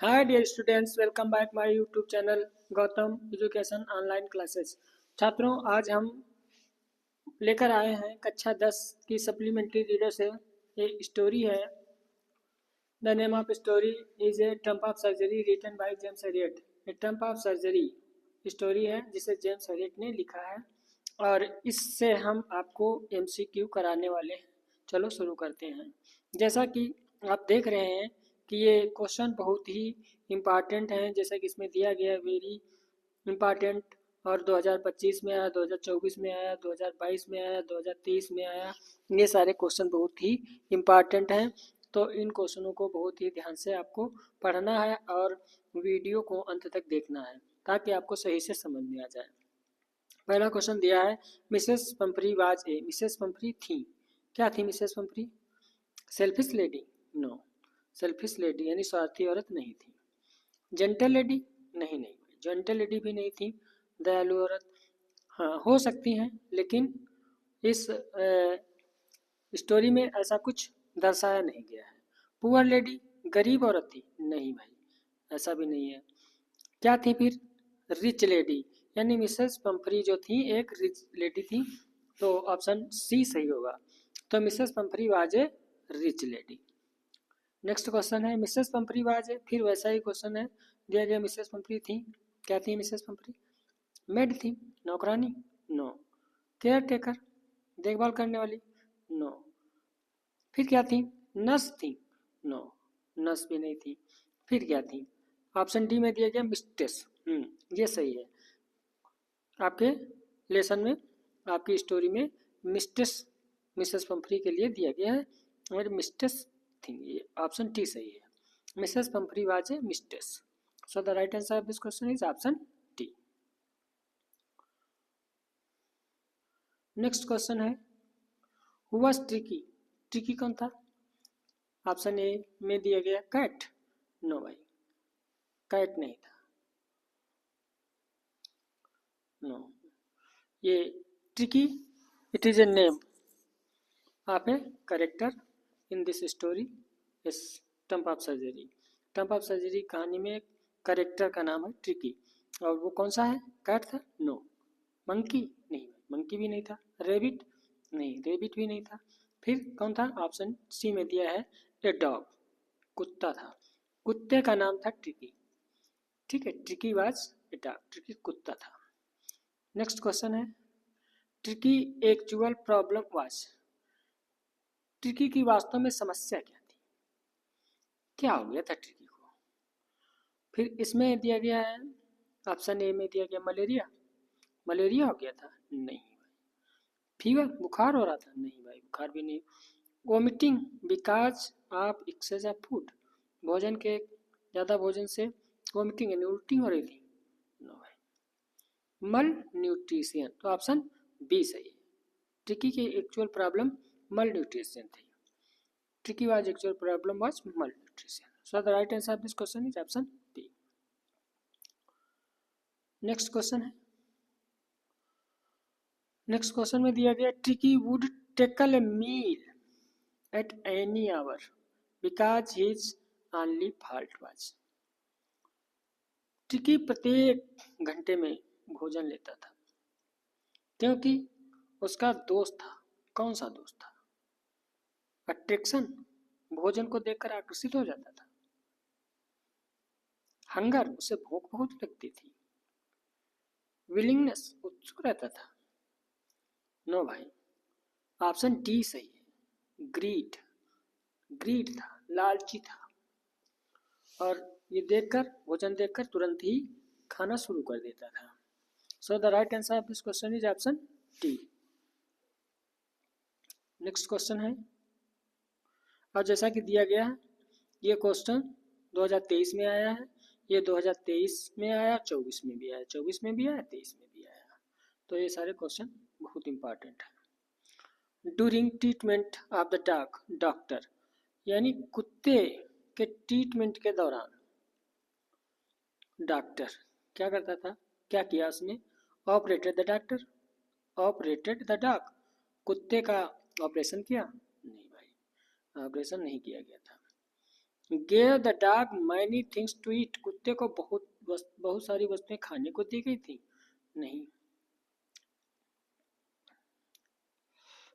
Hi dear students, welcome back my YouTube channel Gautam education online classes. छात्रों, आज हम लेकर आए हैं कक्षा 10 की सप्लीमेंट्री रीडर से ये स्टोरी है। The name of story is a trump of surgery written by James Herriot. A trump of surgery story है जिसे जेम्स हैरियट ने लिखा है और इससे हम आपको एमसीक्यू कराने वाले हैं। चलो शुरू करते हैं। जैसा कि आप देख रहे हैं कि ये क्वेश्चन बहुत ही इम्पॉर्टेंट हैं, जैसा कि इसमें दिया गया है वेरी इम्पॉर्टेंट। और 2025 में आया, 2024 में आया, 2022 में आया, 2023 में आया। ये सारे क्वेश्चन बहुत ही इम्पॉर्टेंट हैं, तो इन क्वेश्चनों को बहुत ही ध्यान से आपको पढ़ना है और वीडियो को अंत तक देखना है ताकि आपको सही से समझ में आ जाए। पहला क्वेश्चन दिया है, Mrs Pumphrey was a. Mrs Pumphrey थी, क्या थी Mrs Pumphrey? Selfish lady? No, selfish lady यानी स्वार्थी औरत नहीं थी। Gentle lady? नहीं नहीं, जेंटल लेडी भी नहीं थी। दयालु औरत? हाँ, हो सकती हैं, लेकिन इस स्टोरी में ऐसा कुछ दर्शाया नहीं गया है। Poor lady? गरीब औरत थी? नहीं भाई, ऐसा भी नहीं है। क्या थी फिर? रिच लेडी, यानी मिसेस पंपरी जो थी एक रिच लेडी थी, तो ऑप्शन सी सही होगा। तो Mrs Pumphrey was a rich lady. Next question है, मिसेस पंपरी वाज ए, फिर वैसा ही क्वेश्चन है दिया गया। मिसेस पंपरी थी, क्या थी मिसेस पंपरी? मेड थी, नौकरानी? नो। केयर टेकर, देखभाल करने वाली? नो। फिर क्या थी? नर्स थी? नो, नर्स भी नहीं थी। फिर क्या थी? ऑप्शन डी में दिया गया मिस्ट्रेस। ये सही है। आपके लेसन में, आपकी स्टोरी में मिस्ट्रेस मिसेस पंपरी के लिए दिया गया है और मिस्ट्रेस थी। ये ऑप्शन टी सही है। Mrs Pumphrey was a mistress. So the right answer of this question is option D. Next question है, हु वाज ट्रिकी। ट्रिकी कौन था? ऑप्शन ए में दिया गया कैट। नो भाई, कैट नहीं था। नो, ये tricky it is a name of a character in this story इस टम्प ऑफ सर्जरी। टम्प ऑफ सर्जरी कहानी में एक करेक्टर का नाम है ट्रिकी, और वो कौन सा है? कैट था? नो। मंकी? नहीं, मंकी भी नहीं था। रेबिट? नहीं, रेबिट भी नहीं था। फिर कौन था? ऑप्शन सी में दिया है ए डॉग, कुत्ता था। कुत्ते का नाम था ट्रिकी। ठीक है, tricky was a dog, tricky कुत्ता था। नेक्स्ट क्वेश्चन है, tricky actual problem was. Tricky की वास्तव में समस्या क्या थी? क्या हो गया था ट्रिकी को? फिर इसमें दिया गया है, ऑप्शन ए में दिया गया मलेरिया। मलेरिया हो गया था? नहीं। फीवर, बुखार हो रहा था? नहीं भाई, बुखार भी नहीं। Vomiting because of excess of food, भोजन के ज़्यादा भोजन से वोमिटिंग यानी उल्टी हो रही थी? नो भाई। मल न्यूट्रिशन, तो ऑप्शन बी सही है। ट्रिकी की एक्चुअल प्रॉब्लम मल न्यूट्रिशन थी। Tricky was actual problem was malnutrition. So the right answer of this question is option B. Next question है, नेक्स्ट क्वेश्चन में दिया गया Tricki would tackle a meal at any hour because his only fault was. Tricki प्रत्येक घंटे में भोजन लेता था क्योंकि उसका दोस्त था। कौन सा दोस्त था? अट्रैक्शन, भोजन को देखकर आकर्षित हो जाता था। हंगर, उसे भूख बहुत लगती थी। विलिंगनेस, उत्सुक रहता था। नो भाई, ऑप्शन डी सही है। ग्रीड, ग्रीड था, लालची था, और ये देखकर, भोजन देखकर तुरंत ही खाना शुरू कर देता था। So the right answer of this question is option D. Next question है, और जैसा कि दिया गया है, ये क्वेश्चन 2023 में आया है, ये 2023 में आया, 24 में भी आया, 24 में भी आया, 23 में भी आया। तो ये सारे क्वेश्चन बहुत इंपॉर्टेंट है। During treatment of the dog, doctor यानी कुत्ते के ट्रीटमेंट के दौरान डॉक्टर क्या करता था? क्या किया उसने? Operated the doctor, operated the dog, कुत्ते का ऑपरेशन किया? नहीं भाई, ऑपरेशन नहीं किया गया था। Gave the dog many things to eat, कुत्ते को बहुत सारी वस्तुएं खाने को दी गई थी, नहीं।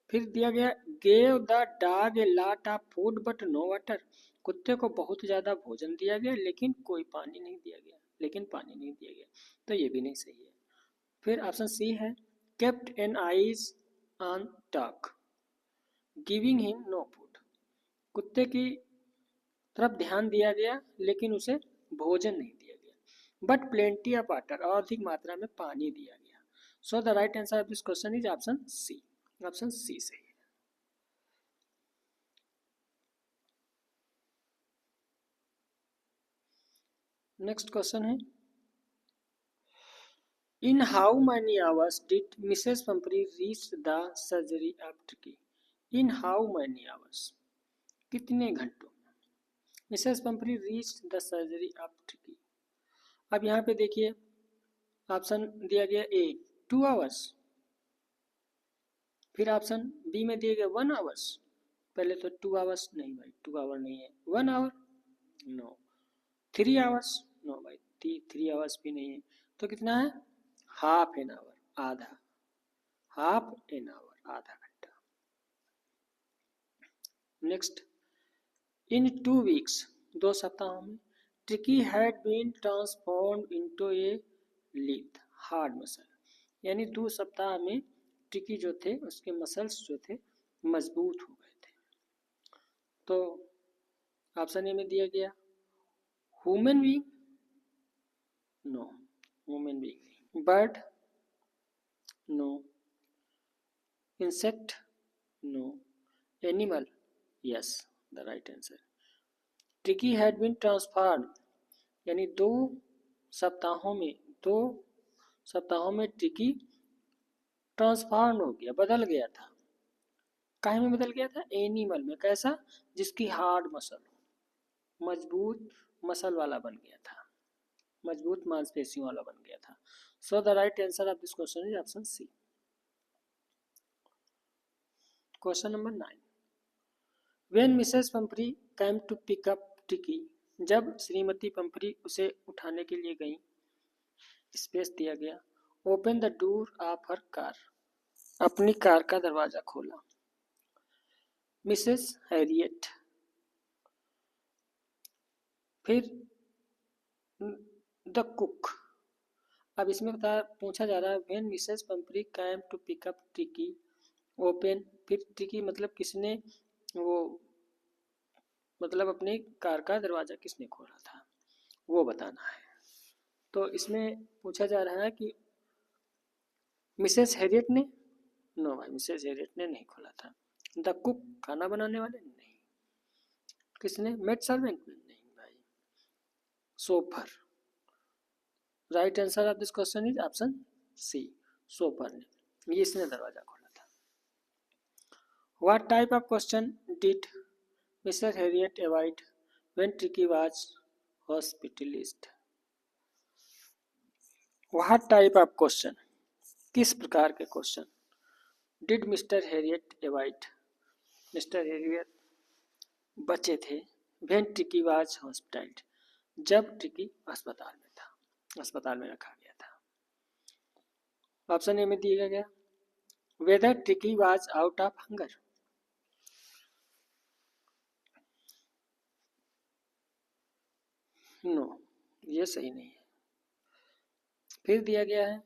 फिर दिया गया gave the dog a lot of food but no water, कुत्ते को बहुत ज्यादा भोजन दिया गया लेकिन पानी नहीं दिया गया, तो ये भी नहीं सही है। फिर ऑप्शन सी है kept an eyes on dog giving him no food, कुत्ते की तरफ ध्यान दिया गया लेकिन उसे भोजन नहीं दिया गया। बट प्लेंटी ऑफ वाटर, और अधिक मात्रा में पानी दिया गया। So the right answer of this question is option C, option C सही है। नेक्स्ट क्वेश्चन है in how many hours did Mrs Pumphrey reach the surgery of Tricki, in how many hours, कितने घंटों Mrs Pumphrey reach the surgery of Tricki. अब यहाँ पे देखिए option दिया गया ए 2 आवर्स, फिर ऑप्शन बी में दिए गए 1 आवर्स, पहले तो 2 आवर्स नहीं भाई, 2 आवर नहीं है, 1 आवर नो, 3 आवर्स नो भाई, 3 आवर्स भी नहीं है, तो कितना है हाफ एन आवर, आधा, हाफ एन आवर, आधा घंटा। नेक्स्ट इन 2 वीक्स, 2 सप्ताहों में Tricki had been transformed into a lithe hard muscle, यानी 2 सप्ताह में ट्रिकी जो थे उसके मसल्स जो थे मजबूत हो गए थे। तो ऑप्शन ए में दिया गया human being no, human being, bird no, insect no, animal yes, the right answer. Tricki had been transformed, यानी 2 सप्ताहों में ट्रिकी ट्रांसफॉर्म हो गया, बदल गया था। काहे में बदल गया था? एनिमल में। कैसा? जिसकी हार्ड मसल हो, मजबूत मसल वाला बन गया था, मजबूत मांसपेशियों वाला बन गया था। So the right answer of this question is option C. Question number 9 when Mrs Pumphrey came to pick up Tricki, जब श्रीमती पंपरी उसे उठाने के लिए गई, स्पेस दिया गया, open the door of her car, अपनी कार का दरवाजा खोला। मिसेस हैरियट, फिर द कुक। अब इसमें पूछा जा रहा है when Mrs Pumphrey came to pick up Tricki, open, फिर ट्रिकी मतलब किसने वो, मतलब अपनी कार का दरवाजा किसने खोला था वो बताना है। तो इसमें पूछा जा रहा है कि मिसेस हैरियट ने, नो भाई मिसेस हैरियट ने नहीं खोला था। द कुक खाना बनाने वाले नहीं, किसने? मेड सर्वेंट में नहीं भाई, chauffeur. Right answer of this question is option C, chauffeur ने, ये इसने दरवाजा खोला था। What type of question did Mrs Herriot avoid when Tricki was hospitalised, what type of question, किस प्रकार के question did Mister Herriot avoid, Mister Herriot बचे थे, व्हेन ट्रिकी वाज हॉस्पिटल, जब ट्रिकी अस्पताल में था, अस्पताल में रखा गया था। ऑप्शन ए में दिया गया whether Tricki was out of hunger, no ये सही नहीं है। फिर दिया गया है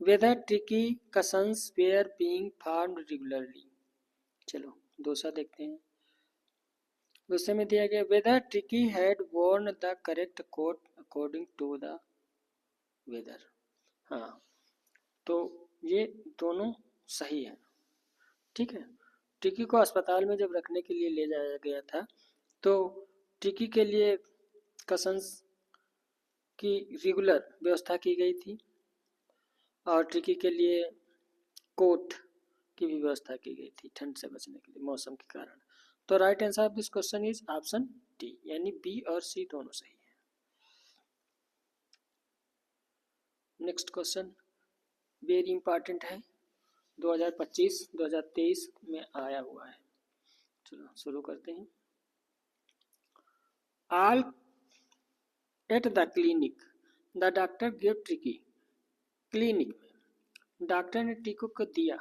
whether Tricki cousins were being formed regularly, चलो दूसरा देखते हैं। दूसरे में दिया गया whether Tricki had worn the correct coat according to the weather, हाँ तो ये दोनों सही है, ठीक है। ट्रिकी को अस्पताल में जब रखने के लिए ले जाया गया था तो ट्रिकी के लिए कसन्स की रेगुलर व्यवस्था की गई थी और ट्रिकी के लिए कोट की भी व्यवस्था की गई थी ठंड से बचने के लिए मौसम के कारण। तो right answer of this question is option D, यानी बी और सी दोनों सही है। नेक्स्ट क्वेश्चन वेरी इंपॉर्टेंट है, 2025-2023 में आया हुआ है। चलो शुरू करते हैं। All at the clinic the doctor give टिकी। क्लिनिक में डॉक्टर ने टीकू को दिया,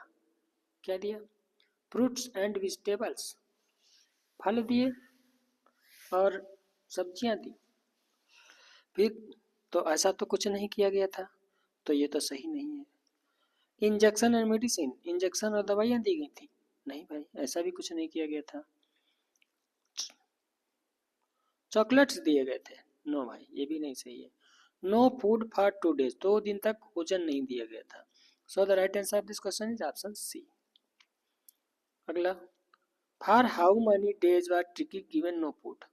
क्या दिया? फ्रूट्स एंड वेजिटेबल्स, फल दिए और सब्जियां दी। फिर तो ऐसा तो कुछ नहीं किया गया था, तो ये तो सही नहीं है। इंजेक्शन एंड मेडिसिन, इंजेक्शन और दवाइयां दी गई थी, नहीं भाई ऐसा भी कुछ नहीं किया गया था। चॉकलेट्स दिए गए थे, नो भाई ये भी नहीं सही है। नो फूड फॉर 2 days, 2 दिन तक भोजन नहीं दिया गया था। So the right answer of this question is option C. अगला, for how many days were Tricki given no food,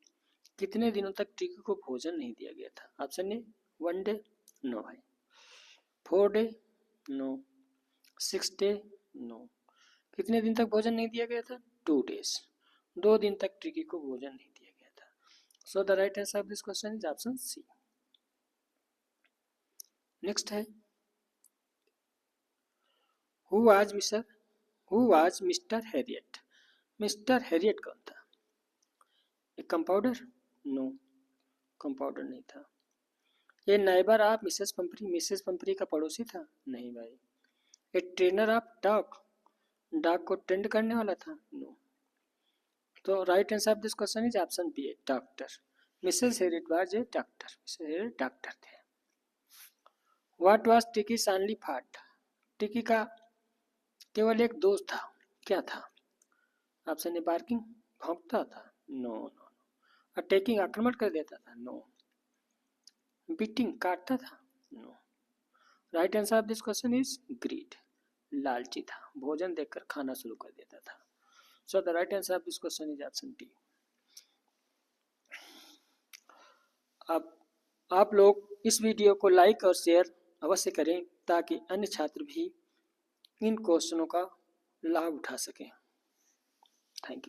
कितने दिनों तक टिकी को भोजन नहीं दिया गया था? ऑप्शन ए 1 day, नो भाई। 4 day, नो। 6 day, no. कितने दिन तक भोजन नहीं दिया गया था? 2 days, 2 दिन तक टिकी को भोजन नहीं दिया गया था। So the right answer of this question is option C. Next है, who was Mr Herriot. Mr Herriot कौन था? एक कंपाउंडर? नो, कंपाउंडर नहीं था। ये neighbour of Mrs Pumphrey, Mrs Pumphrey का पड़ोसी था? नहीं भाई। A trainer of dog, dog को ट्रेंड करने वाला था? नो। तो right answer of this question is option B, doctor. Mrs Herriot was a doctor, Mrs Harriet doctor थे। व्हाट वाज टिकी's ओनली फॉल्ट, टिकी का केवल एक दोष था, क्या था? ऑप्शन ए बार्किंग, भौंकता था? No no. अटैकिंग, आक्रमण कर देता था? नो। बीटिंग, काटता था? No. Right answer of this question is greed, लालची था, भोजन देखकर खाना शुरू कर देता था। So the right answer of this question is option D. अब आप लोग इस वीडियो को लाइक और शेयर अवश्य करें ताकि अन्य छात्र भी इन क्वेश्चनों का लाभ उठा सकें। Thank you.